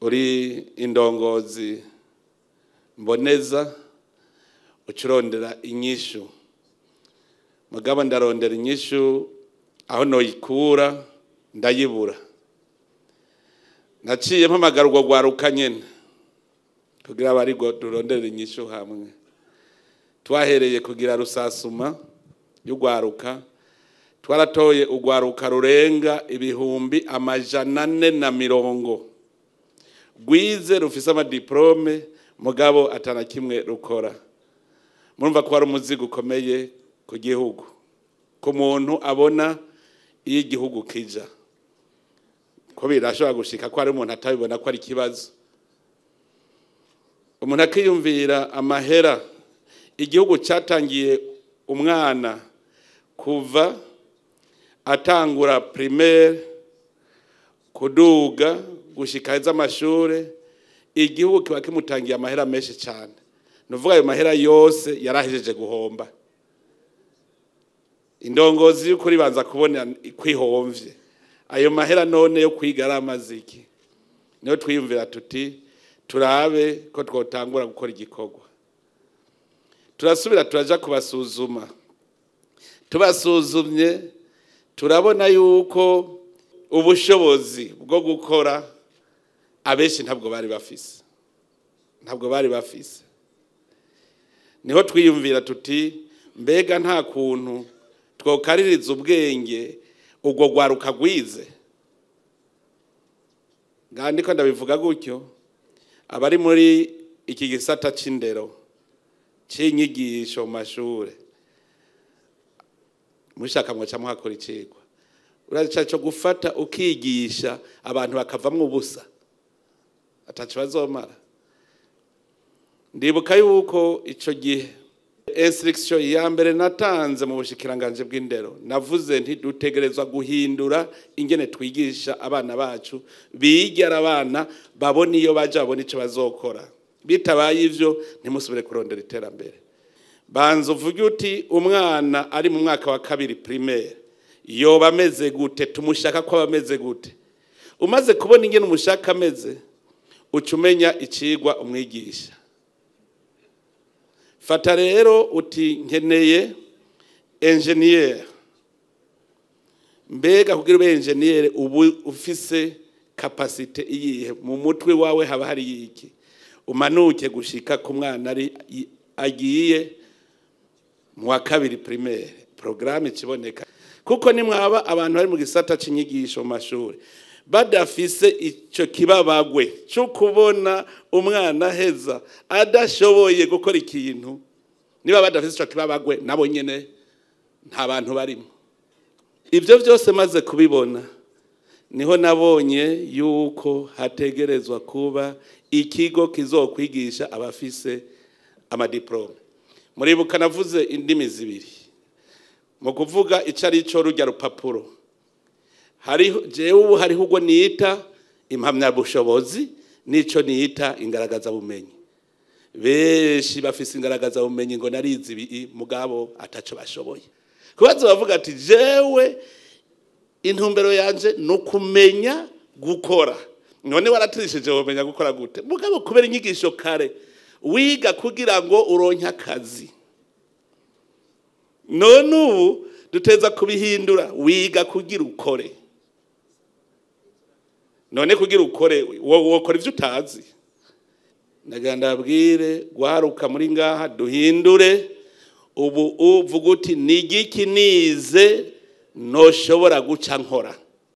uri indongozi mboneza ucurondera inyishu mugabo ndarondera inyishu aho noyikura ndayibura naciye mpamagara urwaruka nyene kugira bari go turondera inyishu hamwe twahereye kugira rusasuma y'urwaruka twaratoye urwaruka rurenga ibihumbi 440 rwize rufise amadiplome mugabo atana kimwe rukora murumva ko ari umuzigo ukomeye ku gihugu ku muntu abona iyo igihugu kija ko birashobora gushika ko ari umuntu atabibona ko ari kibazo umuntu akiyumvira amahera igihugu cyatangiye umwana kuva atangura primaire kuduga gushika heza amashure igihugu kiba kimutangiye amahera menshi cyane nuvuga ayo mahera yose yarahejeje guhomba indongozi y'ukuri banza kubona kwihomvye ayo mahera none yo kwigara amaziki niyo twiyumvira tuti turabe ko twotangura gukora igikorwa turasubira turaja kubasuzuma tubasuzumye turabona yuko ubushobozi bwo gukora abenshi ntabwo bari bafise niho twiyumvira tuti mbega nta kuntu twokaririza ubwenge ubwo rwaruka rwize ngandiko ndabivuga gutyo abari muri iki gisata c'indero c'inyigisho mu mashure mushaka mwaca muhakora icigwa uraca cyo gufata ukigisha abantu bakavamwe ubusa ataco bazomara ndibuka yuko ico gihe instruction ya mbere natanze mu bushikiranganje bw'indero navuze nti dutegerezwa guhindura ingene twigisha abana bacu bigira abana babona iyo baje babona ico bazokora bitabaye ivyo ntimusubire kurondera iterambere banzo uvuga uti umwana ari mu mwaka wa 2 primaire yoba ameze gute tumushaka ko abameze gute umaze kubona ingene umushaka ameze ucumenya icigwa umwigisha fata rero uti nkeneye engineer mbega kugira ube engineer ubu ufise capacité iyihe mu mutwe wawe haba hari iki umanuke gushika ku mwana ari agiye mu wa 2 primaire programme kiboneka kuko ni mwaba abantu bari mu gisata c'inyigisho mu mashuri badafise ico kibabagwe cyo kubona umwana heza adashoboye gukora ikintu niba badafise ico kibabagwe nabo nyene nta bantu barimo ivyo byose maze kubibona niho nabonye yuko hategerezwa kuba ikigo kizokwigisha abafise amadiplome muribuka navuze indimi zibiri mu kuvuga icari cyo rujya rupapuro hariho ubwo nita impamyabushobozi nico nita ingaragaza bumenyi beshi bafise ingaragaza bumenyi ngo narizi ibi mugabo ataco bashoboye kubaza bavuga ati jewe intumbero yanje no kumenya gukora none waratirishije womenya gukora gute mugabo kubera inyigisho kare wiga kugira ngo uronke akazi none ubu duteza kubihindura wiga kugira ukore none kugira ukore wokora ivyo utazi naganda abwire gwaruka muri ngaha duhindure ubu uvuga uti nigiki nize no shobora guca nkora